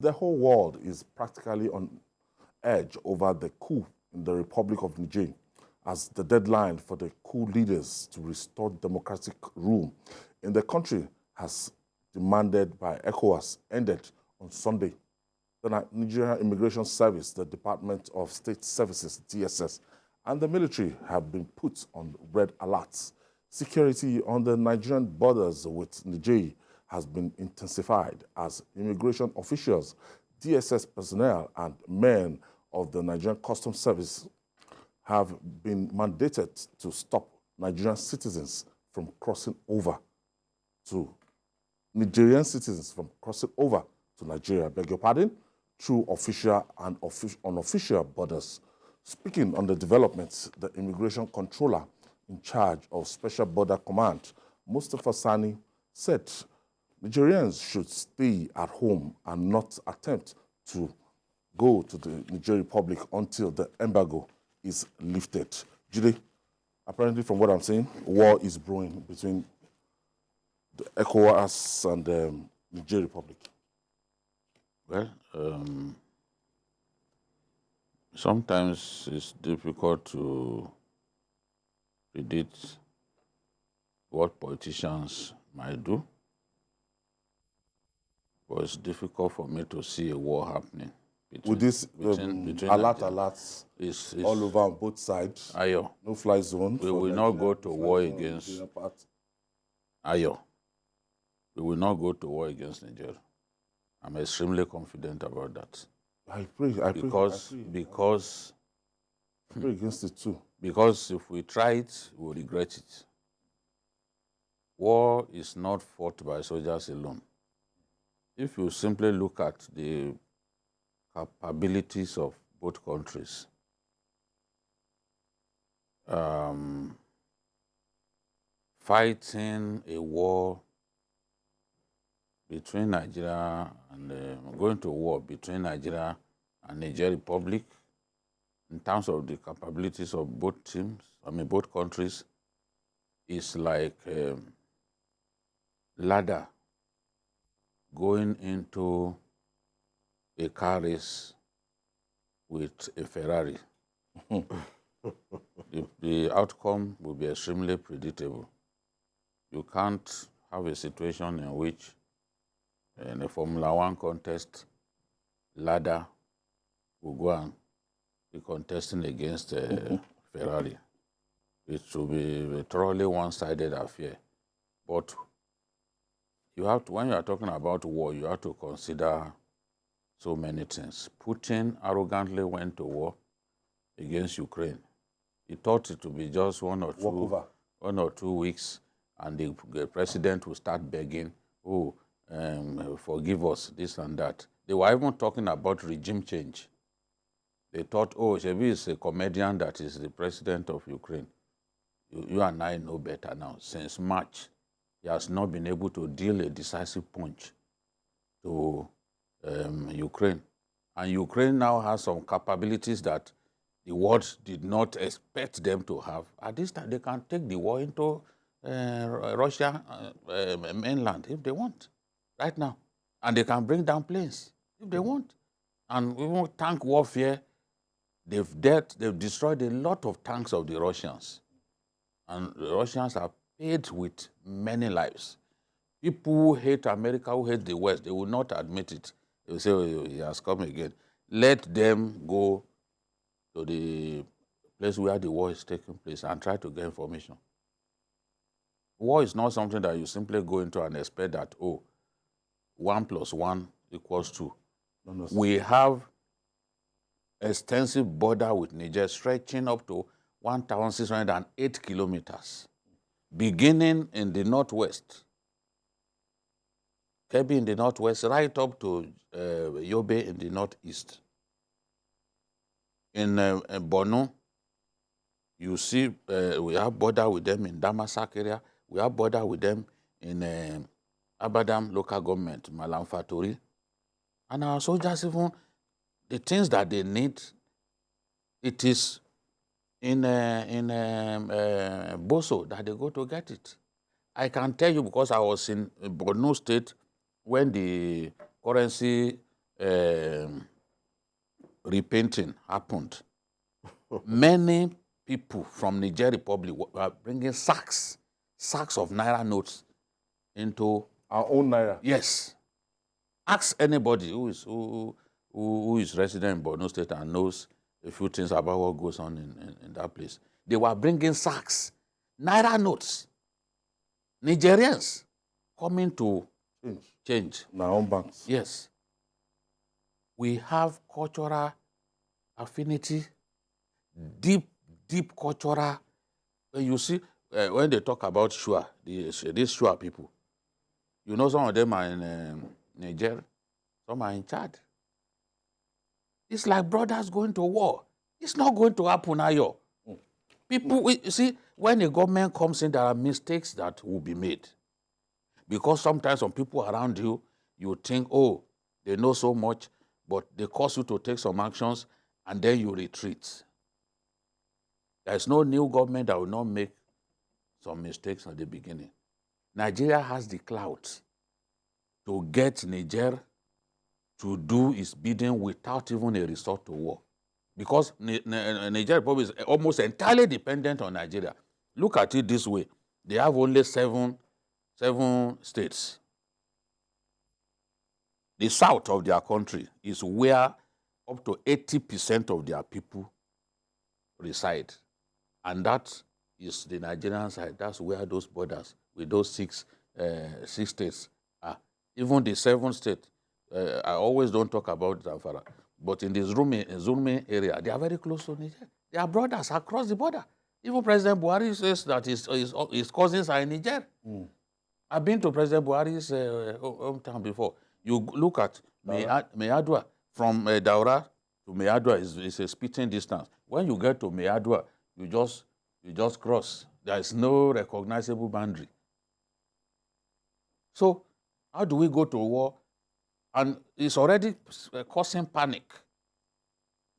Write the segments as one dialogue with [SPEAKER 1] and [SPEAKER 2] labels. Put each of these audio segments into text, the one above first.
[SPEAKER 1] The whole world is practically on edge over the coup in the Republic of Niger, as the deadline for the coup leaders to restore democratic rule in the country has demanded by ECOWAS ended on Sunday. The Nigerian Immigration Service, the Department of State Services, DSS, and the military have been put on red alerts. Security on the Nigerian borders with Niger has been intensified as immigration officials, DSS personnel, and men of the Nigerian Customs Service have been mandated to stop Nigerian citizens from crossing over to Nigerian citizens from crossing over to Nigeria, beg your pardon, through official and unofficial borders. Speaking on the developments, the immigration controller in charge of Special Border Command, Mustafa Sani, said Nigerians should stay at home and not attempt to go to the Niger Republic until the embargo is lifted. Jide, apparently from what I'm saying, war is brewing between the ECOWAS and the Niger Republic.
[SPEAKER 2] Well, sometimes it's difficult to predict what politicians might do, but it's difficult for me to see a war happening.
[SPEAKER 1] With this alerts all over on both sides,
[SPEAKER 2] Ayo,
[SPEAKER 1] no-fly zone.
[SPEAKER 2] we will not go to war against Ayo. We will not go to war against Nigeria. I'm extremely confident about that.
[SPEAKER 1] I pray
[SPEAKER 2] because
[SPEAKER 1] I pray against it too.
[SPEAKER 2] Because if we try it, we'll regret it. War is not fought by soldiers alone. If you simply look at the capabilities of both countries, fighting a war between Nigeria and going to war between Nigeria and Niger Republic, in terms of the capabilities of both teams, both countries, is like ladder going into a car race with a Ferrari. the outcome will be extremely predictable. You can't have a situation in which in a Formula One contest, ladder will go and be contesting against Ferrari. It will be a thoroughly one-sided affair. But you have to, when you are talking about war, you have to consider so many things. Putin arrogantly went to war against Ukraine. He thought it would be just one or two weeks, and the president will start begging, oh, forgive us, this and that. They were even talking about regime change. They thought, oh, Shebi is a comedian that is the president of Ukraine. You and I know better now. Since March, he has not been able to deal a decisive punch to Ukraine. And Ukraine now has some capabilities that the world did not expect them to have. At this time, they can take the war into Russia mainland if they want, right now. And they can bring down planes if they want. And even tank warfare, they've destroyed a lot of tanks of the Russians. And the Russians are paid with many lives. People who hate America, who hate the West, they will not admit it. They will say, oh, he has come again. Let them go to the place where the war is taking place and try to get information. War is not something that you simply go into and expect that, oh, 1 + 1 = 2. No. We have extensive border with Niger stretching up to 1,608 kilometers, beginning in the northwest, Kebbi in the northwest, right up to Yobe in the northeast. In Borno, you see we have border with them in Damasak area. We have border with them in Abadam local government, Malam Fatori. And our soldiers, even the things that they need, it is in Boso that they go to get it. I can tell you because I was in Borno State when the currency repainting happened, many people from Niger Republic were bringing sacks of Naira notes into
[SPEAKER 1] our own Naira.
[SPEAKER 2] Yes. Ask anybody who is resident in Borno State and knows a few things about what goes on in that place. They were bringing sacks, Naira notes. Nigerians coming to change.
[SPEAKER 1] In our own banks.
[SPEAKER 2] Yes. We have cultural affinity, deep cultural. You see, when they talk about Shua, these Shua people, you know some of them are in Niger, some are in Chad. It's like brothers going to war. It's not going to happen, Ayo. People, you see, when the government comes in, there are mistakes that will be made. Because sometimes some people around you, you think, oh, they know so much, but they cause you to take some actions, and then you retreat. There's no new government that will not make some mistakes at the beginning. Nigeria has the clout to get Niger to do its bidding without even a resort to war. Because Niger Republic is almost entirely dependent on Nigeria. Look at it this way. They have only seven states. The south of their country is where up to 80% of their people reside. And that is the Nigerian side. That's where those borders with those six states are. Even the 7th state, I always don't talk about Zamfara, but in the Zurmi area, they are very close to Niger. They are brothers across the border. Even President Buhari says that his cousins are in Niger. I've been to President Buhari's hometown before. You look at Meadua, from Daura to Meadua is a spitting distance. When you get to Meadua, you just cross. There is no recognizable boundary. So how do we go to war? And it's already causing panic.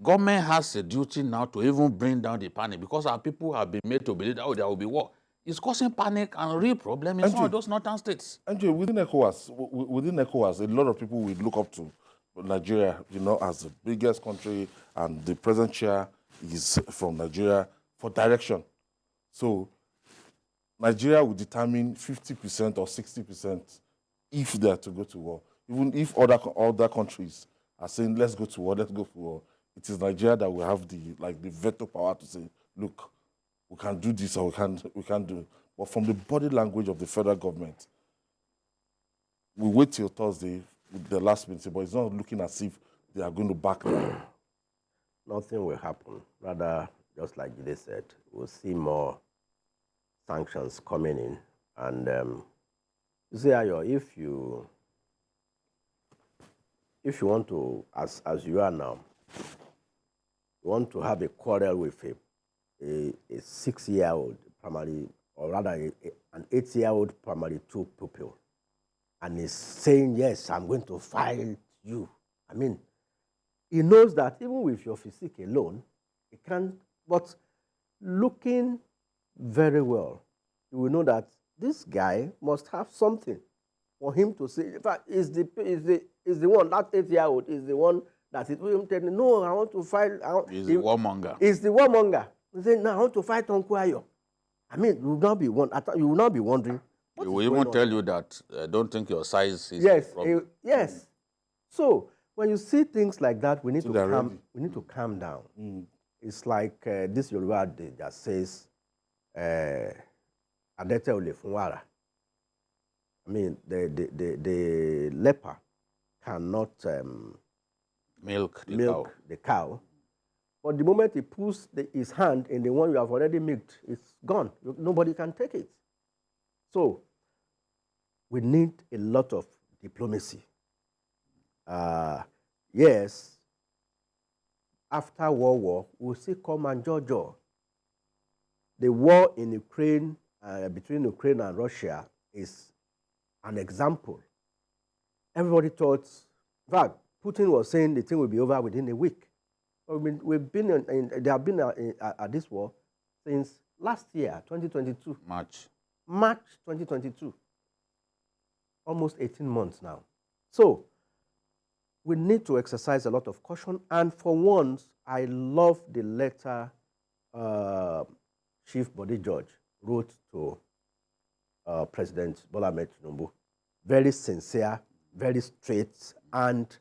[SPEAKER 2] Government has a duty now to even bring down the panic because our people have been made to believe that there will be war. It's causing panic and real problem in some of those northern states.
[SPEAKER 1] Andrew, within ECOWAS, a lot of people will look up to Nigeria, as the biggest country, and the present chair is from Nigeria for direction. So Nigeria will determine 50% or 60% if they are to go to war. Even if other countries are saying, let's go to war, let's go for war, it is Nigeria that will have the veto power to say, look, we can do this or we can't do it. But from the body language of the federal government, we wait till Thursday with the last meeting, but it's not looking as if they are going to back down.
[SPEAKER 3] Nothing will happen. Rather, just like they said, we'll see more sanctions coming in. And you see, Ayo, if you want to, as you are now, you want to have a quarrel with a 6-year-old primary, or rather an 8-year-old primary 2 pupil, and he's saying, yes, I'm going to fight you. I mean, he knows that even with your physique alone, he can't, but looking very well, you will know that this guy must have something for him to say. In fact, is the one, that 8-year-old is the one that is telling, no, I want to fight.
[SPEAKER 2] He's the warmonger.
[SPEAKER 3] He's the warmonger. He said, no, I want to fight Uncle Ayo. I mean, you will not be wondering.
[SPEAKER 2] He will even tell you that I don't think your size is
[SPEAKER 3] yes,
[SPEAKER 2] a problem.
[SPEAKER 3] yes. So when you see things like that, we need to calm down. It's like this Yoruba that says, Adete ole funwara. I mean, the leper cannot
[SPEAKER 2] milk
[SPEAKER 3] the cow. But the moment he puts his hand in the one you have already milked, it's gone. Nobody can take it. So we need a lot of diplomacy. Yes, after World War, we'll see come and Georgia. The war in Ukraine, between Ukraine and Russia, is an example. Everybody thought, in fact, Putin was saying the thing will be over within a week. They have been at this war since last year, 2022. March 2022. Almost 18 months now. So we need to exercise a lot of caution. And for once, I love the letter Chief Body George wrote to President Bola Ahmed Tinubu. Very sincere, very straight, and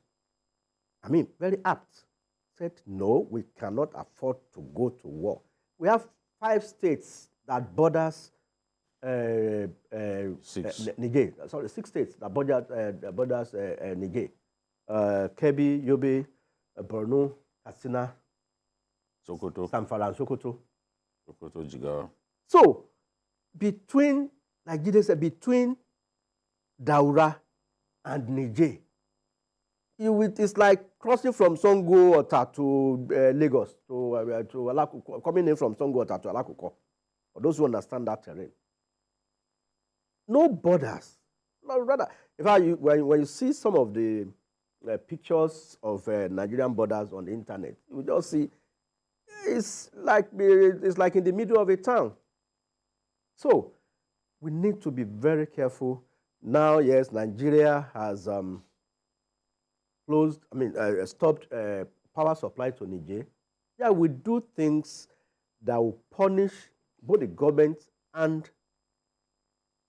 [SPEAKER 3] I mean, very apt. Said, no, we cannot afford to go to war. We have 5 states that borders Niger. Sorry, 6 states that borders Niger. Kebbi, Yobe, Borno, Katsina,
[SPEAKER 2] Sokoto,
[SPEAKER 3] Zamfara, and Sokoto.
[SPEAKER 2] Sokoto, Jigawa.
[SPEAKER 3] So, between Nigeria, between Daura and Niger, it's like crossing from Songo Ota to Lagos, to Alakuko, coming in from Songo Ota to Alakuko, for those who understand that terrain. No borders. No, rather, in fact, when you see some of the pictures of Nigerian borders on the internet, you just see it's like in the middle of a town. So we need to be very careful. Now, yes, Nigeria has stopped power supply to Niger. Yeah, we do things that will punish both the government and,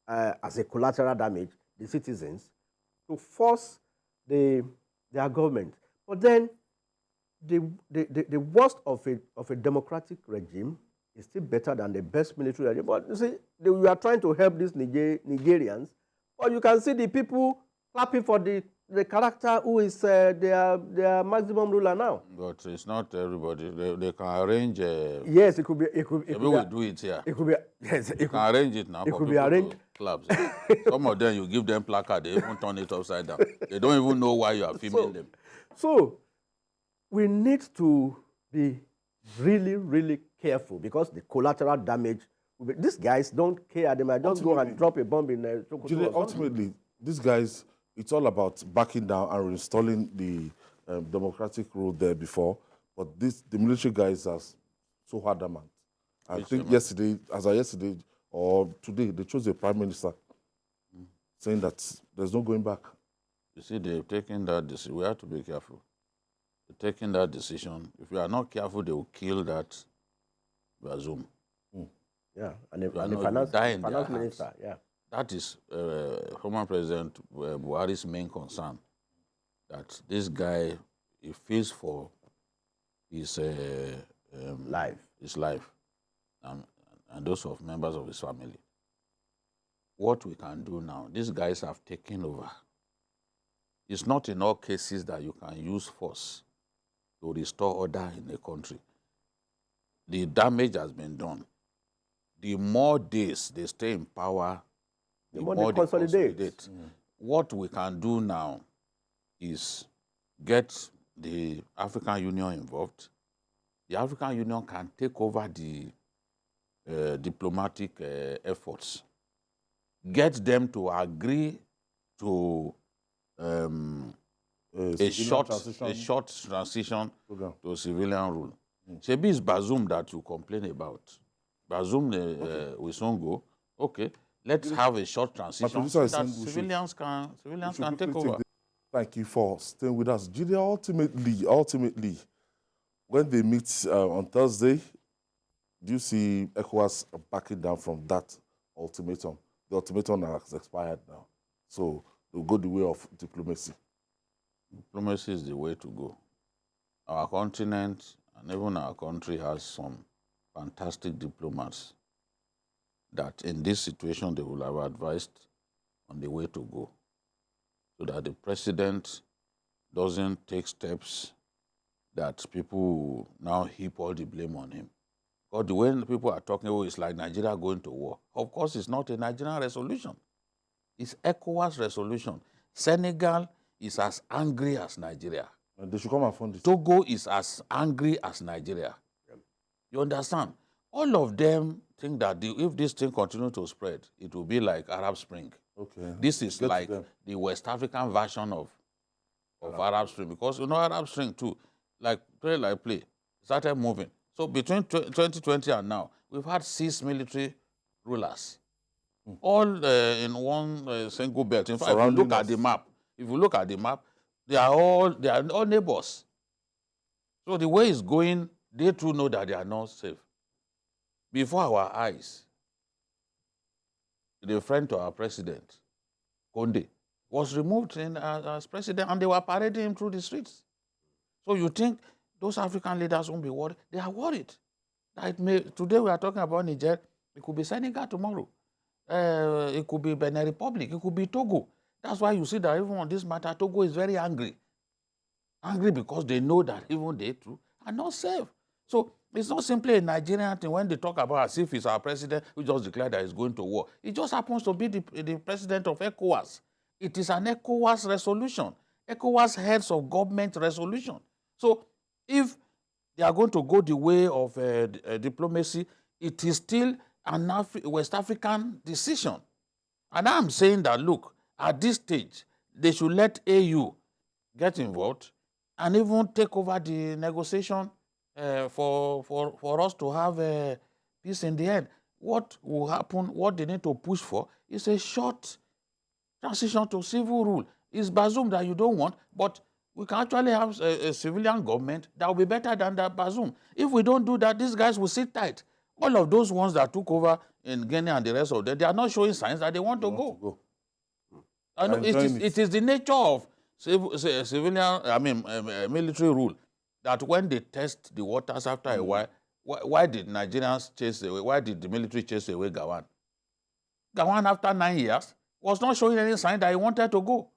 [SPEAKER 3] as a collateral damage, the citizens, to force their government. But then, the worst of a democratic regime is still better than the best military regime. But you see, we are trying to help these Nigerians, but you can see the people clapping for the character who is their maximum ruler now.
[SPEAKER 2] But it's not everybody. They can arrange.
[SPEAKER 3] Yes, it could be.
[SPEAKER 2] Maybe we do it here.
[SPEAKER 3] It could be. Yes,
[SPEAKER 2] you can arrange it now.
[SPEAKER 3] It could be arranged.
[SPEAKER 2] Clubs. Some of them, you give them placard, they even turn it upside down. They don't even know why you are filming them.
[SPEAKER 3] So we need to be really, really careful, because the collateral damage. These guys don't care. They might just go and drop a bomb in Sokoto.
[SPEAKER 1] Ultimately, these guys, it's all about backing down and reinstalling the democratic rule there before. But the military guys are so adamant. I think yesterday or today, they chose a prime minister saying that there's no going back.
[SPEAKER 2] You see, they've taken that decision. We have to be careful. They're taking that decision. If we are not careful, they will kill that Bazoum.
[SPEAKER 3] Yeah, and the finance minister, yeah.
[SPEAKER 2] That is former President Buhari's main concern, that this guy, he feels for his life and those of members of his family. What we can do now, these guys have taken over. It's not in all cases that you can use force to restore order in a country. The damage has been done. The more days they stay in power, the more they consolidate. What we can do now is get the African Union involved. The African Union can take over the diplomatic efforts. Get them to agree to a short transition to civilian rule. Shebi is Bazoum that you complain about. Bazoum will soon go. Okay, let's have a short transition so that civilians can take over.
[SPEAKER 1] Thank you for staying with us. Julia, ultimately, when they meet on Thursday, do you see ECOWAS backing down from that ultimatum? The ultimatum has expired now. So they'll go the way of diplomacy.
[SPEAKER 2] Diplomacy is the way to go. Our continent and even our country has some fantastic diplomats that in this situation they will have advised on the way to go, so that the president doesn't take steps that people now heap all the blame on him. Because the way people are talking, oh, it's like Nigeria going to war. Of course, it's not a Nigerian resolution. It's ECOWAS resolution. Senegal is as angry as Nigeria.
[SPEAKER 1] And they should come and fund it.
[SPEAKER 2] Togo is as angry as Nigeria. You understand? All of them think that if this thing continues to spread, it will be like Arab Spring.
[SPEAKER 1] Okay.
[SPEAKER 2] This is like the West African version of Arab Spring. Because, you know, Arab Spring too, like play, started moving. So between 2020 and now, we've had 6 military rulers, all in one single belt. In fact, if you look at the map, They are all neighbors. So the way it's going, they too know that they are not safe. Before our eyes, the friend to our president, Conde, was removed as president, and they were parading him through the streets. So you think those African leaders won't be worried? They are worried. Today we are talking about Niger. It could be Senegal tomorrow. It could be Benin Republic. It could be Togo. That's why you see that even on this matter, Togo is very angry. Angry because they know that even they too are not safe. So it's not simply a Nigerian thing when they talk about as if it's our president who just declared that he's going to war. It just happens to be the president of ECOWAS. It is an ECOWAS resolution. ECOWAS heads of government resolution. So if they are going to go the way of diplomacy, it is still an West African decision. And I'm saying that, look, at this stage, they should let AU get involved and even take over the negotiation for us to have peace in the end. What will happen, what they need to push for, is a short transition to civil rule. It's Bazoum that you don't want, but we can actually have a civilian government that will be better than that Bazoum. If we don't do that, these guys will sit tight. All of those ones that took over in Guinea and the rest of them, they are not showing signs that they want to go. I know it is the nature of military rule that when they test the waters after a while, why did Nigerians chase away? Why did the military chase away Gawan? Gawan, after 9 years, was not showing any sign that he wanted to go.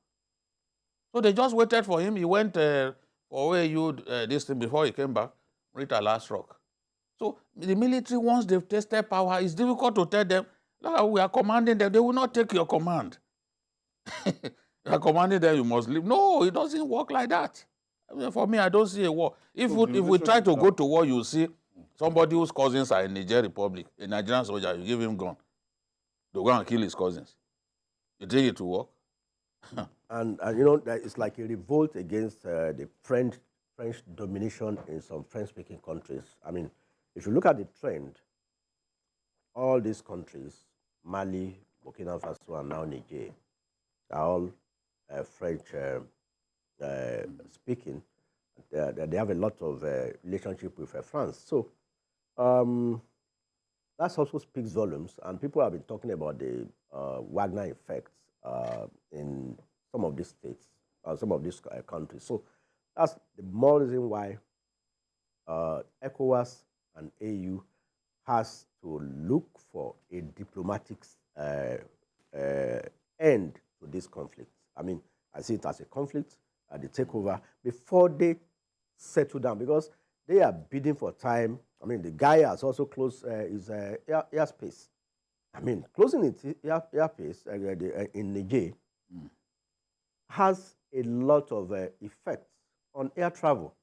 [SPEAKER 2] So they just waited for him. He went for OAU this thing before he came back, Rita Last Rock. So the military, once they've tested power, it's difficult to tell them, we are commanding them. They will not take your command. You are commanding them, you must leave. No, it doesn't work like that. For me, I don't see a war. If we try to go to war, you see somebody whose cousins are in Niger Republic, a Nigerian soldier, you give him gun. They'll go and kill his cousins. You think it will work?
[SPEAKER 3] and you know, it's like a revolt against the French domination in some French-speaking countries. I mean, if you look at the trend, all these countries, Mali, Burkina Faso, and now Niger, are all French speaking. They have a lot of relationship with France. So that also speaks volumes. And people have been talking about the Wagner effects in some of these states, some of these countries. So that's the more reason why ECOWAS and AU has to look for a diplomatic end to this conflict. I mean, I see it as a conflict, they take over before they settle down, because they are bidding for time. I mean, the guy has also closed his airspace. I mean, closing its airspace in Niger has a lot of effects on air travel.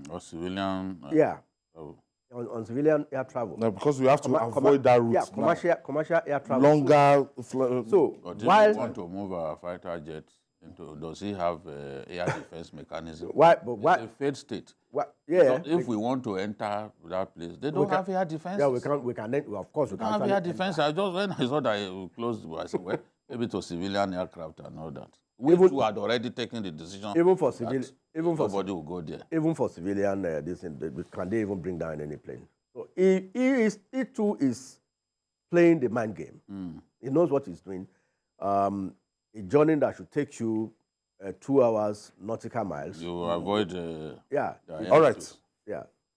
[SPEAKER 2] Or civilian travel.
[SPEAKER 3] On civilian air travel.
[SPEAKER 1] No, because we have to avoid that route.
[SPEAKER 3] Yeah, commercial air travel.
[SPEAKER 1] Longer.
[SPEAKER 3] So
[SPEAKER 2] while we want to move our fighter jets into, does he have air defense mechanism?
[SPEAKER 3] Why? But why?
[SPEAKER 2] It's a failed state.
[SPEAKER 3] Yeah.
[SPEAKER 2] If we want to enter that place, they don't have air defense.
[SPEAKER 3] Yeah, we can. Of course, we
[SPEAKER 2] don't have air defense. I just when I saw that it closed, I said, well, maybe to civilian aircraft and all that. We had already taken the decision.
[SPEAKER 3] Even for civilian,
[SPEAKER 2] nobody will go there.
[SPEAKER 3] Even for civilian, can they even bring down any plane? So he too is playing the mind game. He knows what he's doing. A journey that should take you 2 hours nautical miles.
[SPEAKER 2] You avoid.
[SPEAKER 3] Yeah.
[SPEAKER 1] All right.
[SPEAKER 3] Yeah.